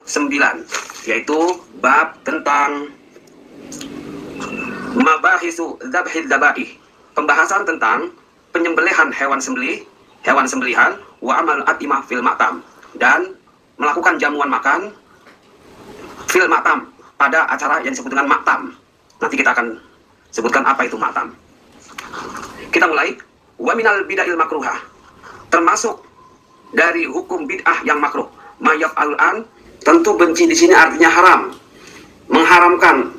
9, yaitu bab tentang mabahisu dzabhid dzabaih, pembahasan tentang penyembelihan hewan sembelihan wa amal atimah fil matam, dan melakukan jamuan makan fil matam, pada acara yang disebut dengan matam. Nanti kita akan sebutkan apa itu matam. Kita mulai. Wa minal bid'il makruhah, termasuk dari hukum bid'ah yang makruh, mayaf al-an, tentu benci di sini artinya haram, mengharamkan.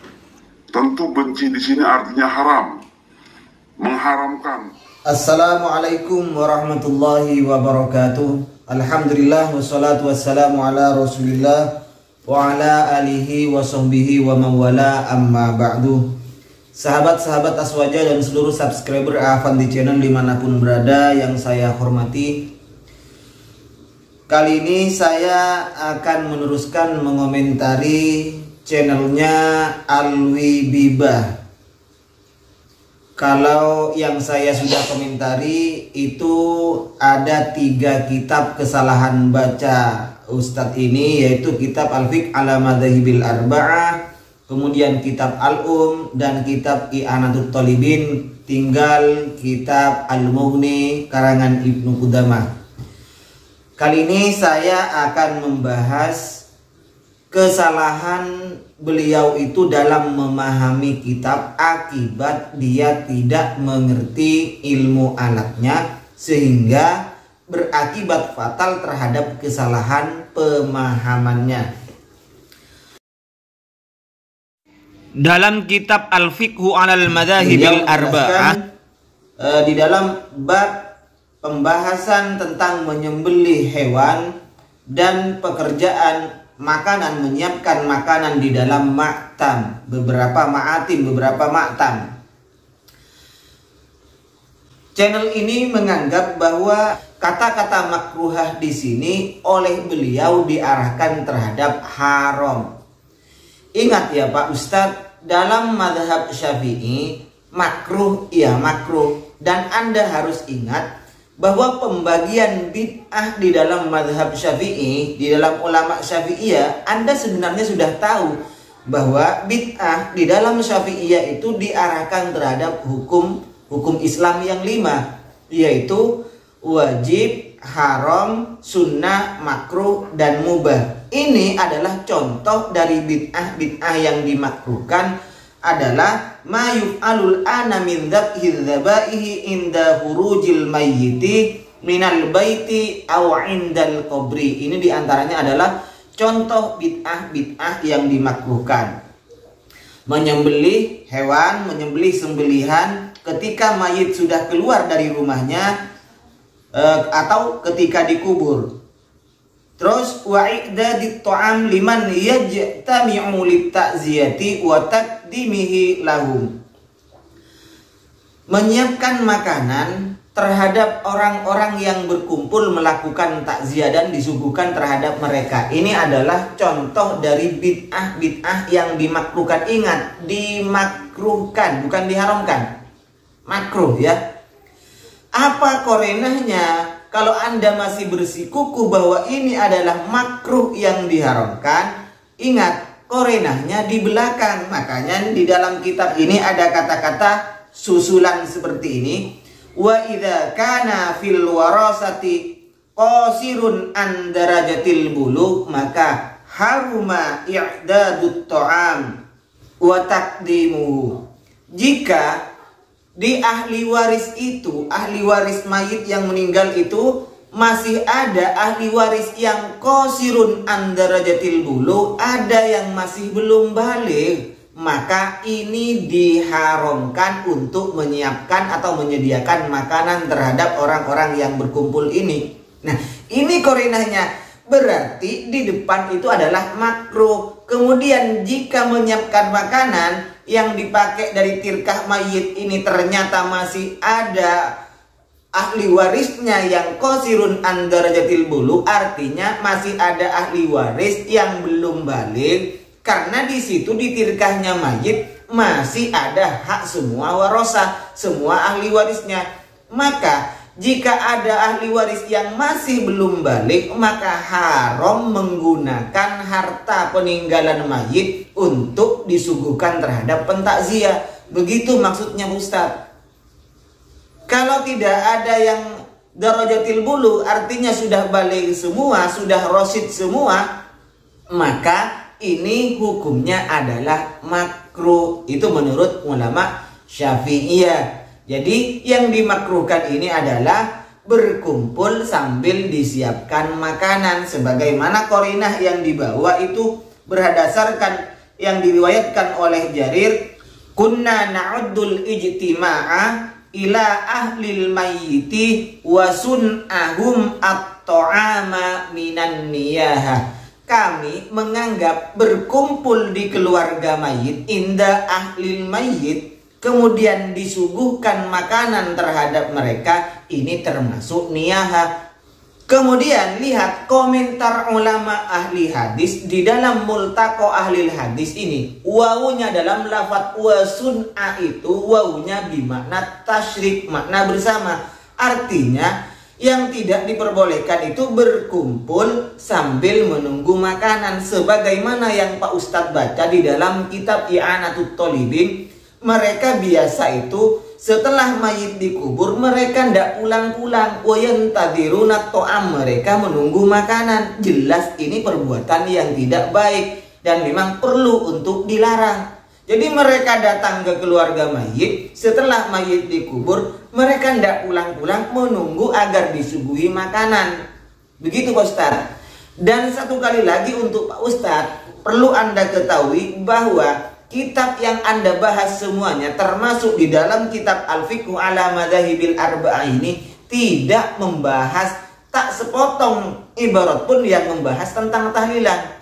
Tentu benci di sini artinya haram, mengharamkan. Assalamualaikum warahmatullahi wabarakatuh. Alhamdulillah wassalatu wassalamu ala Rasulillah wa ala alihi wa sahbihi wa mawala, amma ba'du. Sahabat-sahabat Aswaja dan seluruh subscriber Afandi Channel dimanapun berada yang saya hormati, kali ini saya akan meneruskan mengomentari channelnya Alwi Bibah. Kalau yang saya sudah komentari itu ada 3 kitab kesalahan baca Ustadz ini, yaitu kitab Al-Fiqh ala Madzahibil Arba'ah, kemudian kitab Al-Um, dan kitab I'anatut Thalibin. Tinggal kitab Al-Mughni karangan Ibnu Qudamah. Kali ini saya akan membahas kesalahan beliau itu dalam memahami kitab akibat dia tidak mengerti ilmu alatnya, sehingga berakibat fatal terhadap kesalahan pemahamannya. Dalam kitab Al-Fiqhu 'alal Madzahibil Arba'ah, di dalam bab pembahasan tentang menyembelih hewan dan pekerjaan makanan, menyiapkan makanan di dalam maktam, beberapa maktam. Channel ini menganggap bahwa kata-kata makruhah di sini oleh beliau diarahkan terhadap haram. Ingat ya Pak Ustadz, dalam mazhab Syafi'i makruh ya makruh, dan Anda harus ingat bahwa pembagian bid'ah di dalam mazhab Syafi'i, di dalam ulama Syafi'iyah, Anda sebenarnya sudah tahu bahwa bid'ah di dalam Syafi'iyah itu diarahkan terhadap hukum Islam yang 5, yaitu wajib, haram, sunnah, makruh, dan mubah. Ini adalah contoh dari bid'ah yang dimakruhkan adalah ma yuf'alul ana min dzabhi dzabaihi inda khurujil mayyiti minal baiti aw indal qabri. Ini diantaranya adalah contoh bid'ah yang dimakruhkan. Menyembelih hewan, menyembelih sembelihan ketika mayit sudah keluar dari rumahnya atau ketika dikubur. Terus wa i'dadit ta'am liman yajtami'u litta'ziyati wa taqdimihi lahum. Menyiapkan makanan terhadap orang-orang yang berkumpul melakukan takziah dan disuguhkan terhadap mereka. Ini adalah contoh dari bid'ah yang dimakruhkan. Ingat, dimakruhkan, bukan diharamkan. Makruh ya. Apa korenahnya? Kalau Anda masih bersikukuh bahwa ini adalah makruh yang diharamkan, ingat korenahnya di belakang. Makanya di dalam kitab ini ada kata-kata susulan seperti ini. Wa idza kana fil warasati qasirun an darajatil bulugh, maka haruma i'dadut ta'am wa taqdimuhu. Jika di ahli waris itu, ahli waris mayit yang meninggal itu, masih ada ahli waris yang qasirun an darajatil bulugh, ada yang masih belum baligh, maka ini diharamkan untuk menyiapkan atau menyediakan makanan terhadap orang-orang yang berkumpul ini. Nah, ini korinahnya. Berarti di depan itu adalah makruh. Kemudian jika menyiapkan makanan yang dipakai dari tirkah mayit ini ternyata masih ada ahli warisnya yang qasirun an darajatil bulugh, artinya masih ada ahli waris yang belum baligh, karena di situ di tirkahnya mayit masih ada hak semua warosah, semua ahli warisnya. Maka jika ada ahli waris yang masih belum balik, maka haram menggunakan harta peninggalan mayit untuk disuguhkan terhadap pentakziah. Begitu maksudnya Ustadz. Kalau tidak ada yang darajatil bulu, artinya sudah balik semua, sudah rosid semua, maka ini hukumnya adalah makruh. Itu menurut ulama Syafi'iyah. Jadi yang dimakruhkan ini adalah berkumpul sambil disiapkan makanan. Sebagaimana qarinah yang dibawa itu berdasarkan yang diriwayatkan oleh Jarir, kunna na'uddul ijtima'a ila ahlil mayyiti wa sun'ahum at-ta'ama minan niyaha. Kami menganggap berkumpul di keluarga mayit, inda ahlil mayyit, kemudian disuguhkan makanan terhadap mereka, ini termasuk niyaha. Kemudian lihat komentar ulama ahli hadis di dalam multaqo ahli hadis ini. Wawunya dalam lafaz wasun'a itu wawunya bimakna tasyrik, makna bersama. Artinya yang tidak diperbolehkan itu berkumpul sambil menunggu makanan. Sebagaimana yang Pak Ustadz baca di dalam kitab I'anatut Thalibin. Mereka biasa itu setelah mayit dikubur mereka tidak pulang-pulang. Wayantadiruna to'am, mereka menunggu makanan. Jelas ini perbuatan yang tidak baik dan memang perlu untuk dilarang. Jadi mereka datang ke keluarga mayit setelah mayit dikubur, mereka tidak pulang-pulang menunggu agar disuguhi makanan. Begitu Pak Ustadz. Dan satu kali lagi untuk Pak Ustadz, perlu Anda ketahui bahwa kitab yang Anda bahas semuanya, termasuk di dalam kitab Al-Fiqhu ala Madzahibil Arba'ah ini, tidak membahas, tak sepotong ibarat pun yang membahas tentang tahlilan.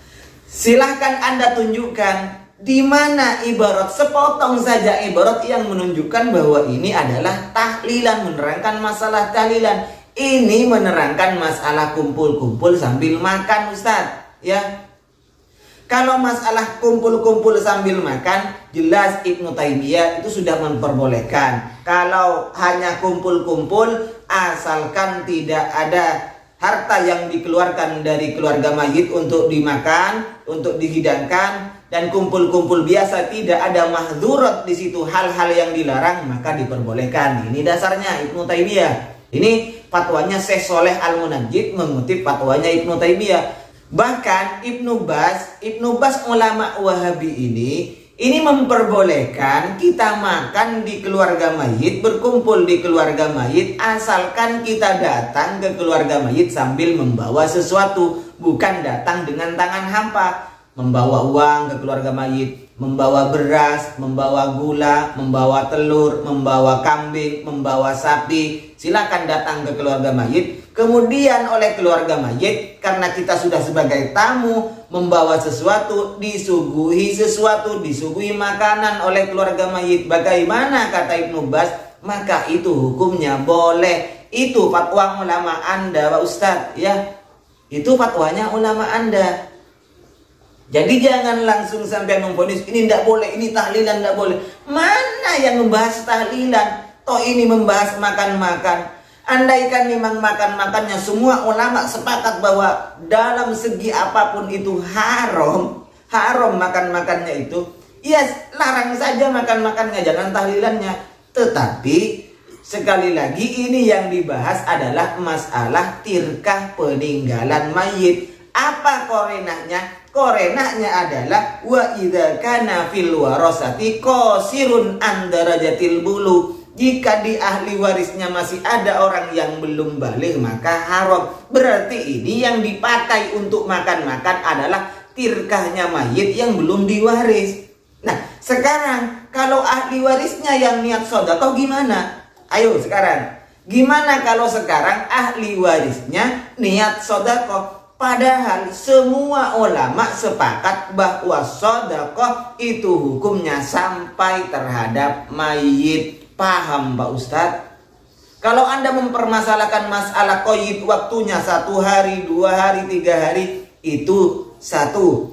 Silahkan Anda tunjukkan di mana ibarat, sepotong saja ibarat yang menunjukkan bahwa ini adalah tahlilan, menerangkan masalah tahlilan. Ini menerangkan masalah kumpul-kumpul sambil makan, Ustadz, ya. Kalau masalah kumpul-kumpul sambil makan, jelas Ibnu Taimiyah itu sudah memperbolehkan. Kalau hanya kumpul-kumpul, asalkan tidak ada harta yang dikeluarkan dari keluarga mayit untuk dimakan, untuk dihidangkan, dan kumpul-kumpul biasa, tidak ada mahzurat di situ, hal-hal yang dilarang, maka diperbolehkan. Ini dasarnya Ibnu Taimiyah. Ini fatwanya Syekh Sholeh Al-Munajjid mengutip fatwanya Ibnu Taimiyah. Bahkan Ibnu Bas ulama Wahabi ini memperbolehkan kita makan di keluarga mayit, berkumpul di keluarga mayit, asalkan kita datang ke keluarga mayit sambil membawa sesuatu, bukan datang dengan tangan hampa. Membawa uang ke keluarga mayit, membawa beras, membawa gula, membawa telur, membawa kambing, membawa sapi. Silakan datang ke keluarga mayit. Kemudian oleh keluarga mayit, karena kita sudah sebagai tamu, membawa sesuatu, disuguhi makanan oleh keluarga mayit. Bagaimana kata Ibnu Bas? Maka itu hukumnya boleh. Itu fatwa ulama Anda, Pak Ustadz, ya. Itu fatwanya ulama Anda. Jadi jangan langsung sampai memvonis ini tidak boleh, ini tahlilan tidak boleh. Mana yang membahas tahlilan? Toh ini membahas makan-makan. Andaikan memang makan-makannya semua ulama sepakat bahwa dalam segi apapun itu haram makan-makannya itu, ya larang saja makan-makannya, jangan tahlilannya. Tetapi sekali lagi ini yang dibahas adalah masalah tirkah peninggalan mayit. Apa korenahnya? Korenahnya adalah wa idza kana fil warasati qasirun an darajatil bulu. Jika di ahli warisnya masih ada orang yang belum balik, maka haram. Berarti ini yang dipakai untuk makan-makan adalah tirkahnya mayit yang belum diwaris. Nah, sekarang kalau ahli warisnya yang niat sedekah gimana? Ayo sekarang. Gimana kalau sekarang ahli warisnya niat sedekah? Padahal semua ulama sepakat bahwa sedekah itu hukumnya sampai terhadap mayit. Paham Pak Ustadz? Kalau Anda mempermasalahkan masalah qaid waktunya 1 hari, 2 hari, 3 hari, itu satu.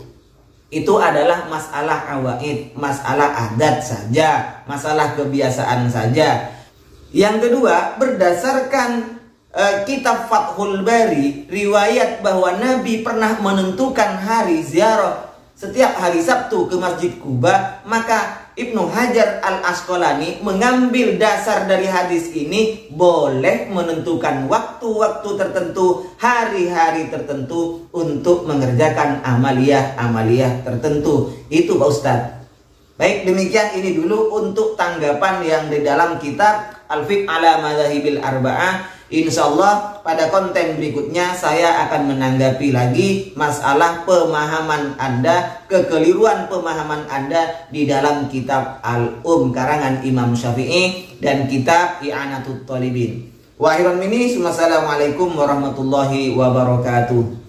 Itu adalah masalah awaid, masalah adat saja, masalah kebiasaan saja. Yang kedua, berdasarkan kitab Fathul Bari, riwayat bahwa Nabi pernah menentukan hari ziarah setiap hari Sabtu ke Masjid Kuba, maka Ibnu Hajar Al-Asqalani mengambil dasar dari hadis ini boleh menentukan waktu-waktu tertentu, hari-hari tertentu untuk mengerjakan amaliyah tertentu. Itu Pak Ustadz. Baik, demikian ini dulu untuk tanggapan yang di dalam kitab Al-Fiqh ala Madzahibil Arba'ah. Insyaallah pada konten berikutnya saya akan menanggapi lagi masalah pemahaman Anda, kekeliruan pemahaman Anda di dalam kitab Al-Um karangan Imam Syafi'i dan kitab I'anatut Thalibin. Wa akhiran minni, wassalamualaikum warahmatullahi wabarakatuh.